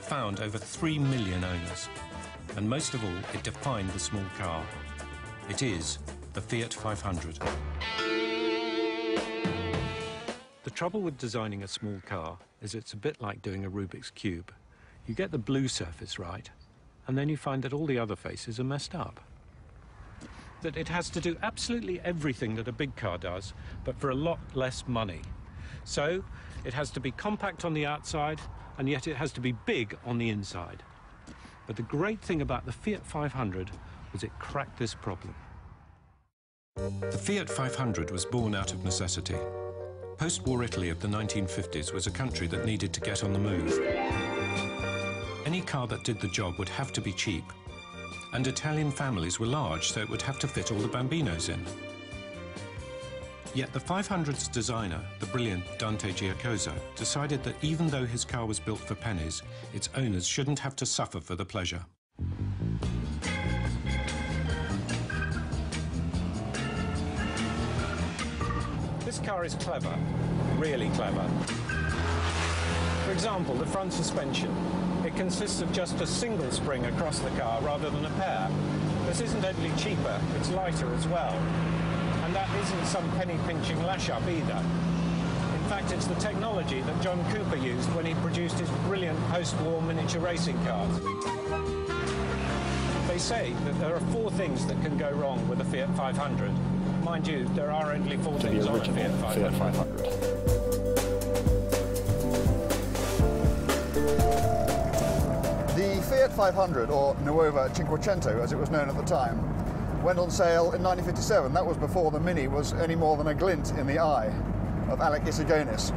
it found over 3 million owners. And most of all, it defined the small car. It is the Fiat 500. The trouble with designing a small car is it's a bit like doing a Rubik's Cube. You get the blue surface right, and then you find that all the other faces are messed up. That it has to do absolutely everything that a big car does, but for a lot less money. So it has to be compact on the outside, and yet it has to be big on the inside. But the great thing about the Fiat 500 was it cracked this problem. The Fiat 500 was born out of necessity. Post-war Italy of the 1950s was a country that needed to get on the move. Any car that did the job would have to be cheap. And Italian families were large, so it would have to fit all the bambinos in. Yet the 500's designer, the brilliant Dante Giacosa, decided that even though his car was built for pennies, its owners shouldn't have to suffer for the pleasure. This car is clever, really clever. For example, the front suspension. It consists of just a single spring across the car rather than a pair. This isn't only cheaper, it's lighter as well. And that isn't some penny-pinching lash-up either. In fact, it's the technology that John Cooper used when he produced his brilliant post-war miniature racing cars. They say that there are 4 things that can go wrong with a Fiat 500. Mind you, there are only 4 things on a Fiat 500. The Fiat 500, or Nuova Cinquecento as it was known at the time, went on sale in 1957. That was before the Mini was any more than a glint in the eye of Alec Issigonis.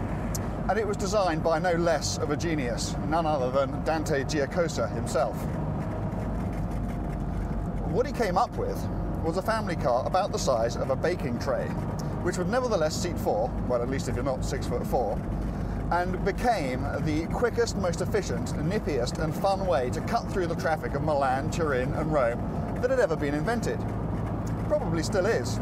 And it was designed by no less of a genius, none other than Dante Giacosa himself. What he came up with was a family car about the size of a baking tray, which would nevertheless seat 4, well, at least if you're not 6'4", and became the quickest, most efficient, nippiest and fun way to cut through the traffic of Milan, Turin and Rome that had ever been invented. Probably still is.